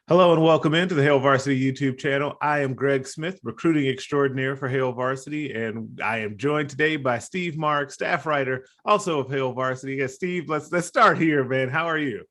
Hello and welcome into the Hail Varsity YouTube channel. I am Greg Smith, recruiting extraordinaire for Hail Varsity, and I am joined today by Steve Marik, staff writer, also of Hail Varsity. Yeah, Steve, let's start here, man. How are you?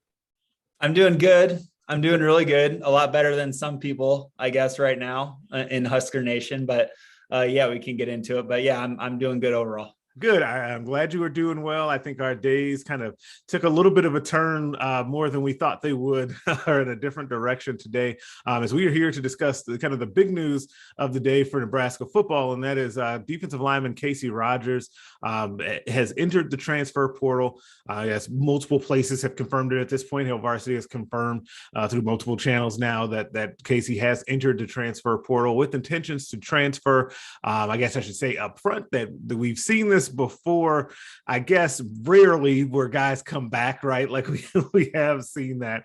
I'm doing good. I'm doing really good. A lot better than some people, I guess, right now in Husker Nation. But yeah, we can get into it. But yeah, I'm doing good overall. Good. I'm glad you were doing well. I think our days kind of took a little bit of a turn more than we thought they would, or in a different direction today, as we are here to discuss the kind of the big news of the day for Nebraska football, and that is defensive lineman Casey Rogers has entered the transfer portal. Yes, multiple places have confirmed it at this point. Hail Varsity has confirmed through multiple channels now that Casey has entered the transfer portal with intentions to transfer. I guess I should say up front that we've seen this before. I guess rarely where guys come back, right? Like we have seen that.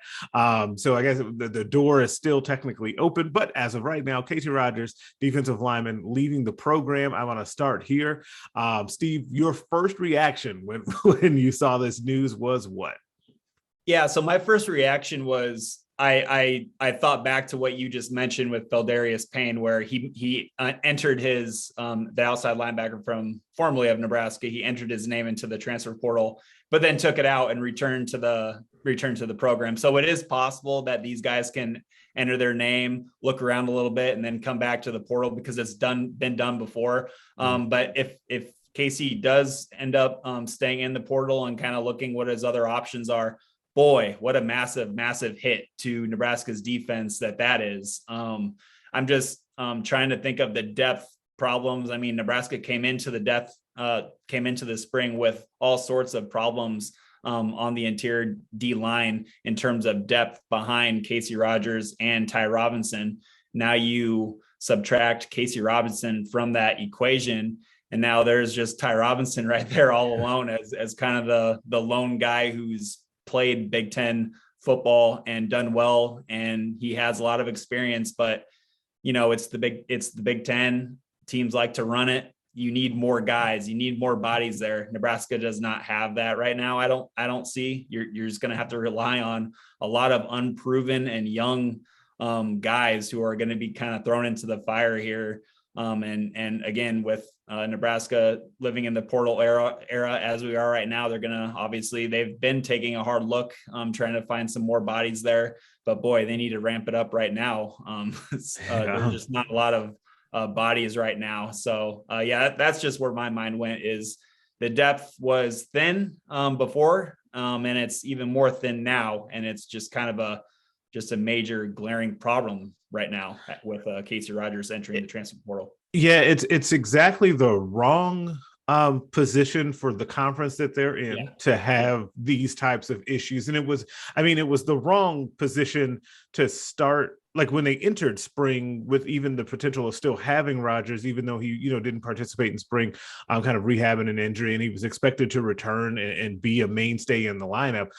So I guess the door is still technically open, but as of right now, Casey Rogers, defensive lineman, leading the program. I want to start here. Steve, your first reaction when you saw this news was what? Yeah, so my first reaction was I thought back to what you just mentioned with Beldarius Payne, where he entered his the outside linebacker from formerly of Nebraska. He entered his name into the transfer portal, but then took it out and returned to the program. So it is possible that these guys can enter their name, look around a little bit, and then come back to the portal because it's been done before. But if Casey does end up staying in the portal and kind of looking what his other options are, boy, what a massive hit to Nebraska's defense that is. I'm just trying to think of the depth problems. I mean, Nebraska came into the spring with all sorts of problems on the interior D line in terms of depth behind Casey Rogers and Ty Robinson. Now you subtract Casey Robinson from that equation, and now there's just Ty Robinson right there all alone as kind of the lone guy who's played Big Ten football and done well, and he has a lot of experience. But it's the Big Ten. Teams like to run it. You need more guys. You need more bodies there. Nebraska does not have that right now. I don't see. You're just going to have to rely on a lot of unproven and young guys who are going to be kind of thrown into the fire here. And again, with Nebraska living in the portal era as we are right now, they've been taking a hard look, trying to find some more bodies there. But boy, they need to ramp it up right now. There's just not a lot of bodies right now. So yeah, that's just where my mind went. Is the depth was thin before, and it's even more thin now, and it's just kind of a major glaring problem right now with Casey Rogers entering the transfer portal. Yeah, it's exactly the wrong position for the conference that they're in to have these types of issues. And it was the wrong position to start, like when they entered spring with even the potential of still having Rogers, even though he, didn't participate in spring, kind of rehabbing an injury, and he was expected to return and be a mainstay in the lineup.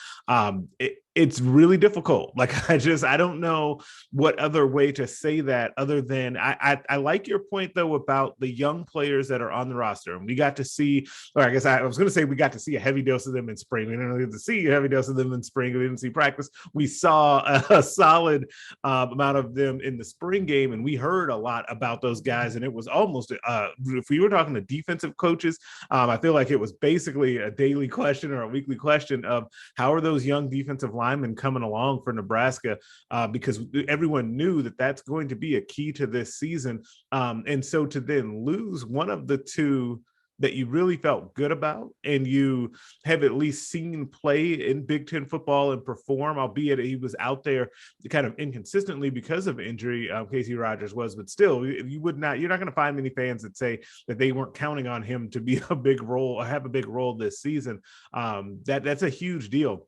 It's really difficult. Like, I don't know what other way to say that other than I like your point though about the young players that are on the roster. And we got to see, or I guess I was going to say we got to see a heavy dose of them in spring. We didn't get to see a heavy dose of them in spring. We didn't see practice. We saw a solid amount of them in the spring game, and we heard a lot about those guys. And it was almost, if we were talking to defensive coaches, I feel like it was basically a daily question or a weekly question of how are those young defensive linemen coming along for Nebraska, because everyone knew that that's going to be a key to this season. And so to then lose one of the two that you really felt good about, and you have at least seen play in Big Ten football and perform, albeit he was out there kind of inconsistently because of injury, Casey Rogers was, but still, you're not going to find many fans that say that they weren't counting on him to be a big role or have a big role this season. That's a huge deal.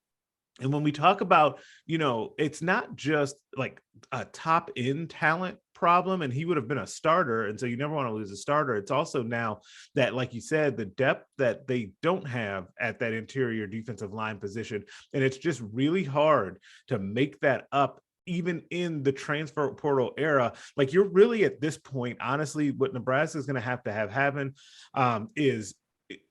And when we talk about, it's not just like a top end talent problem, and he would have been a starter, and so you never want to lose a starter. It's also now that, like you said, the depth that they don't have at that interior defensive line position, and it's just really hard to make that up even in the transfer portal era. Like, you're really at this point, honestly, what Nebraska is going to have happen is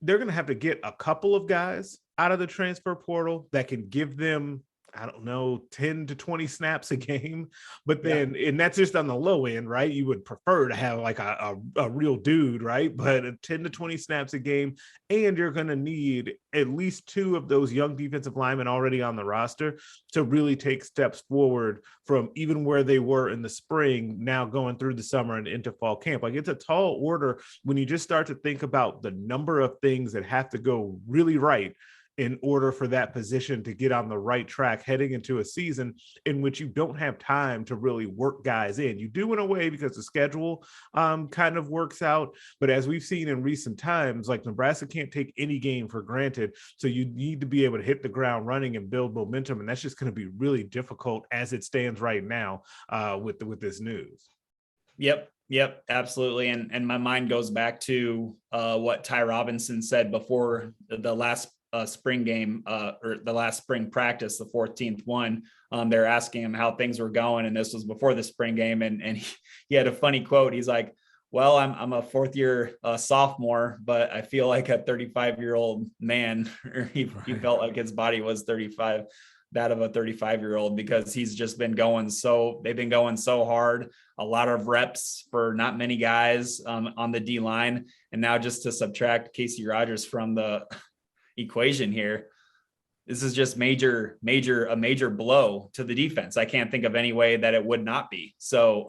they're going to have to get a couple of guys out of the transfer portal that can give them I don't know, 10 to 20 snaps a game. But Yeah. then, and that's just on the low end, right? You would prefer to have like a real dude, right? But 10 to 20 snaps a game, and you're going to need at least 2 of those young defensive linemen already on the roster to really take steps forward from even where they were in the spring, now going through the summer and into fall camp. Like, it's a tall order when you just start to think about the number of things that have to go really right in order for that position to get on the right track heading into a season in which you don't have time to really work guys in. You do in a way because the schedule kind of works out. But as we've seen in recent times, like, Nebraska can't take any game for granted. So you need to be able to hit the ground running and build momentum. And that's just going to be really difficult as it stands right now with this news. Yep, absolutely. And my mind goes back to what Ty Robinson said before the last spring game or the last spring practice, the 14th one. They're asking him how things were going, and this was before the spring game. And he had a funny quote. He's like, well, I'm a fourth year sophomore, but I feel like a 35-year-old man. He felt like his body was 35, that of a 35-year-old, because he's just been they've been going so hard, a lot of reps for not many guys on the D line. And now just to subtract Casey Rogers from the equation here, this is just a major blow to the defense. I can't think of any way that it would not be. So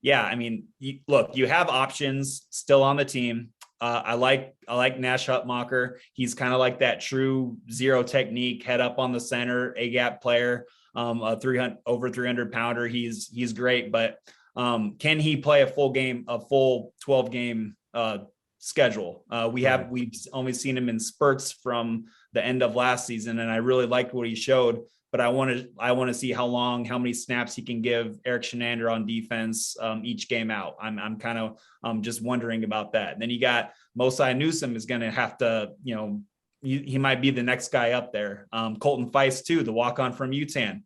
you have options still on the team. I like Nash Hutmacher. He's kind of like that true zero technique, head up on the center, A gap player, a 300 pounder. He's great, but can he play a full 12 game schedule? We've only seen him in spurts from the end of last season, and I really liked what he showed. But I want to see how many snaps he can give Eric Shenander on defense each game out. I'm kind of just wondering about that. And then you got Mosai Newsome is going to have to, he might be the next guy up there. Colton Feist too, the walk-on from UTAN.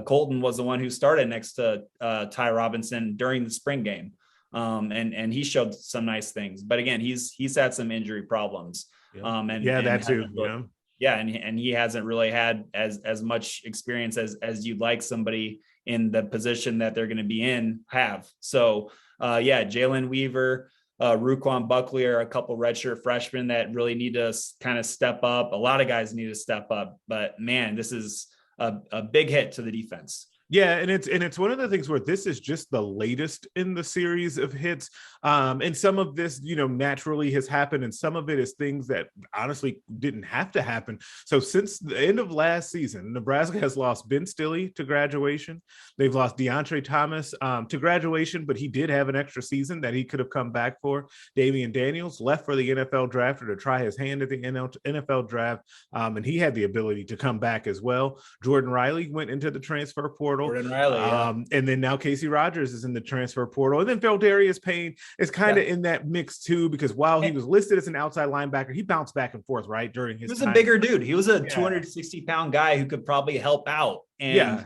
Colton was the one who started next to Ty Robinson during the spring game. And he showed some nice things, but again, he's had some injury problems. That too. And he hasn't really had as much experience as you'd like somebody in the position that they're going to be in have. So Jalen Weaver, Ruquan Buckley are a couple redshirt freshmen that really need to kind of step up. A lot of guys need to step up, but man, this is a big hit to the defense. Yeah, and it's one of the things where this is just the latest in the series of hits. And some of this, naturally has happened, and some of it is things that honestly didn't have to happen. So since the end of last season, Nebraska has lost Ben Stilley to graduation. They've lost DeAndre Thomas to graduation, but he did have an extra season that he could have come back for. Damian Daniels left for the NFL draft, or to try his hand at the NFL draft, and he had the ability to come back as well. Jordan Riley went into the transfer portal. Jordan Riley, and then now Casey Rogers is in the transfer portal, and then Feldarius Payne is kind of in that mix too, because while he was listed as an outside linebacker, he bounced back and forth right during his. He was a bigger dude. He was a 260-pound guy who could probably help out. And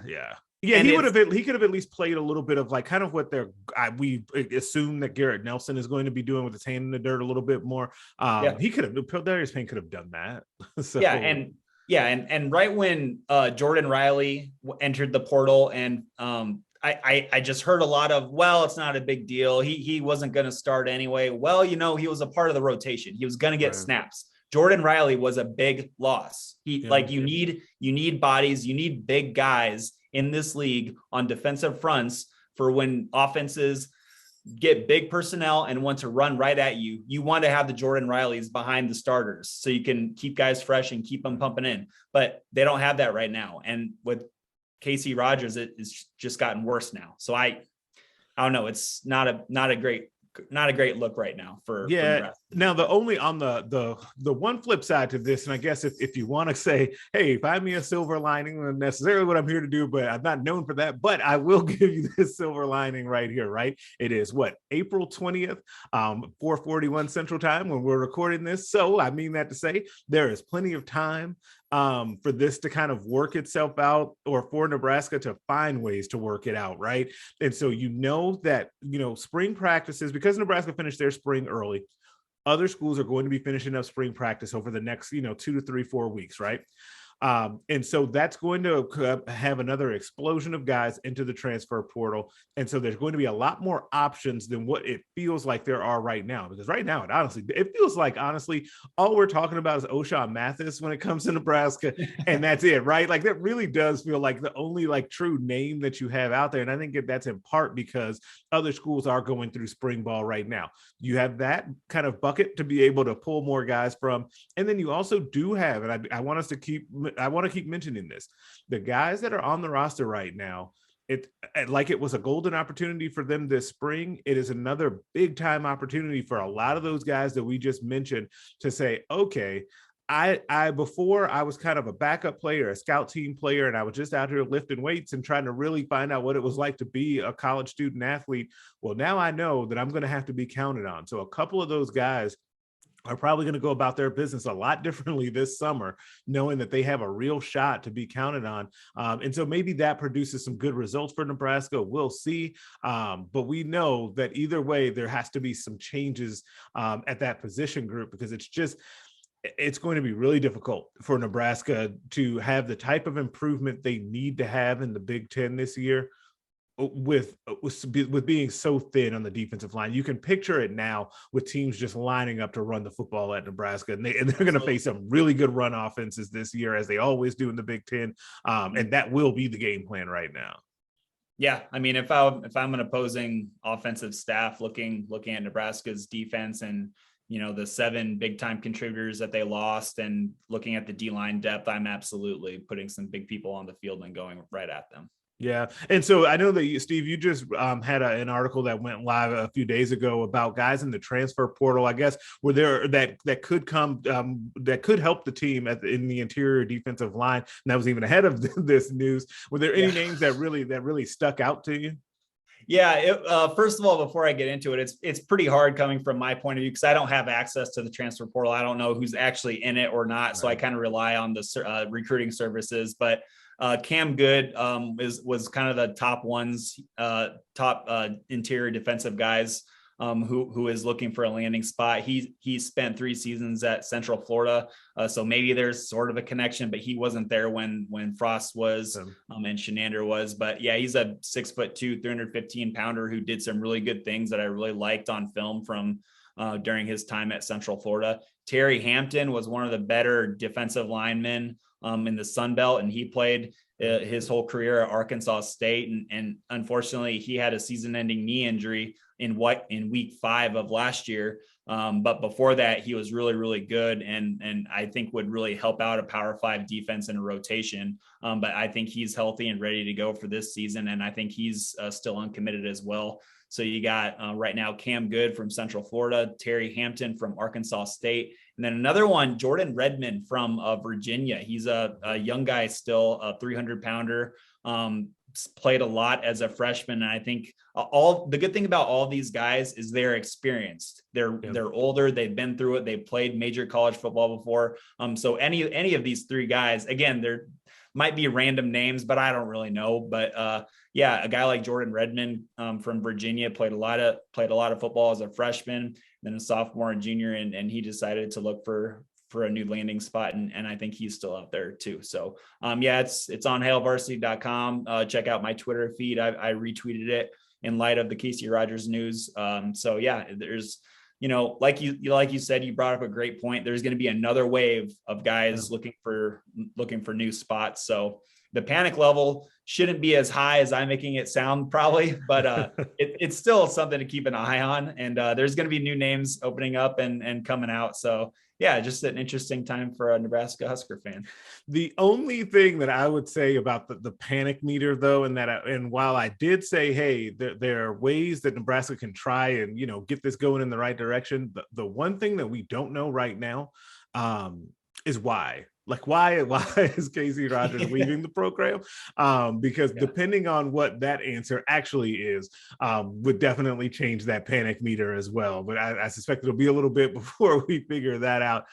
he could have at least played a little bit of like kind of what we assume that Garrett Nelson is going to be doing with his hand in the dirt a little bit more. He could have. Feldarius Payne could have done that. And right when Jordan Riley entered the portal, and I just heard a lot of, well, it's not a big deal. He wasn't going to start anyway. Well, he was a part of the rotation. He was going to get snaps. Jordan Riley was a big loss. You need bodies, you need big guys in this league on defensive fronts for when offenses get big personnel and want to run right at you. You want to have the Jordan Rileys behind the starters so you can keep guys fresh and keep them pumping in, but they don't have that right now. And with Casey Rogers, it's just gotten worse now. So I don't know. It's not a great look right now for now the only on the one flip side to this, and I guess if you want to say, hey, find me a silver lining, not necessarily what I'm here to do, but I'm not known for that, but I will give you this silver lining right here, right? It is April 20th, 4:41 Central Time when we're recording this. So I mean that to say there is plenty of time for this to kind of work itself out, or for Nebraska to find ways to work it out, right? And so that spring practices, because Nebraska finished their spring early, other schools are going to be finishing up spring practice over the next 2 to 3, 4 weeks, right? And so that's going to have another explosion of guys into the transfer portal. And so there's going to be a lot more options than what it feels like there are right now. Because right now, it feels like, honestly, all we're talking about is O'Shawn Mathis when it comes to Nebraska. And that's it, right? Like that really does feel like the only like true name that you have out there. And I think that's in part because other schools are going through spring ball right now. You have that kind of bucket to be able to pull more guys from. And then you also do have, and I want to keep mentioning this, the guys that are on the roster right now, it like it was a golden opportunity for them this spring. It is another big time opportunity for a lot of those guys that we just mentioned to say, okay, before I was kind of a backup player, a scout team player, and I was just out here lifting weights and trying to really find out what it was like to be a college student athlete. Well, now I know that I'm going to have to be counted on. So a couple of those guys are probably going to go about their business a lot differently this summer, knowing that they have a real shot to be counted on. And so maybe that produces some good results for Nebraska. We'll see. But we know that either way, there has to be some changes at that position group, because it's going to be really difficult for Nebraska to have the type of improvement they need to have in the Big Ten this year with being so thin on the defensive line. You can picture it now with teams just lining up to run the football at Nebraska, and they're going to face some really good run offenses this year, as they always do in the Big Ten. And that will be the game plan right now. Yeah, I mean, if I'm an opposing offensive staff looking at Nebraska's defense and the 7 big time contributors that they lost, and looking at the D-line depth, I'm absolutely putting some big people on the field and going right at them. Yeah. And so I know that Steve, you just had an article that went live a few days ago about guys in the transfer portal, I guess, were there that could come, that could help the team in the interior defensive line. And that was even ahead of this news. Were there any names that really stuck out to you? Yeah. First of all, before I get into it, it's pretty hard coming from my point of view, because I don't have access to the transfer portal. I don't know who's actually in it or not. Right. So I kind of rely on the recruiting services, but Cam Good was kind of the top interior defensive guys who is looking for a landing spot. He spent 3 seasons at Central Florida, so maybe there's sort of a connection, but he wasn't there when Frost was and Shenander was. But yeah, he's a 6'2", 315-pounder who did some really good things that I really liked on film from during his time at Central Florida. Terry Hampton was one of the better defensive linemen in the Sun Belt, and he played his whole career at Arkansas State, and unfortunately he had a season-ending knee injury in week 5 of last year. But before that, he was really, really good, and I think would really help out a Power 5 defense in a rotation. But I think he's healthy and ready to go for this season, and I think he's still uncommitted as well. So you got right now Cam Good from Central Florida, Terry Hampton from Arkansas State, and then another one, Jordan Redmond from Virginia. He's a young guy still, a 300-pounder, played a lot as a freshman. And I think all the good thing about all these guys is they're experienced. They're older. They've been through it. They've played major college football before. So any of these 3 guys, again, they're might be random names, but I don't really know. But yeah, a guy like Jordan Redmond from Virginia played a lot of football as a freshman, then a sophomore and junior, and he decided to look for a new landing spot, and I think he's still out there too. So yeah, it's on hailvarsity.com. Check out my Twitter feed. I retweeted it in light of the Casey Rogers news. So yeah, there's, like you said, you brought up a great point. There's going to be another wave of guys looking for new spots. So the panic level shouldn't be as high as I'm making it sound, probably, but it's still something to keep an eye on. And there's going to be new names opening up and coming out. So yeah, just an interesting time for a Nebraska Husker fan. The only thing that I would say about the panic meter, though, and while I did say, hey, there are ways that Nebraska can try and, get this going in the right direction, the one thing that we don't know right now is why. Like, why is Casey Rogers leaving the program? Because depending on what that answer actually is, would definitely change that panic meter as well. But I suspect it'll be a little bit before we figure that out,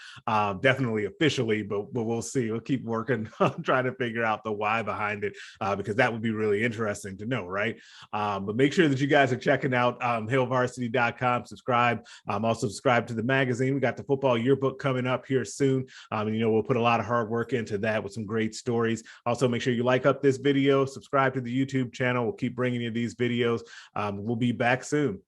definitely officially, but we'll see. We'll keep working on trying to figure out the why behind it, because that would be really interesting to know, right? But make sure that you guys are checking out hailvarsity.com, subscribe. Also subscribe to the magazine. We got the football yearbook coming up here soon. And we'll put a lot of of hard work into that with some great stories. Also, make sure you like up this video, subscribe to the YouTube channel. We'll keep bringing you these videos. We'll be back soon.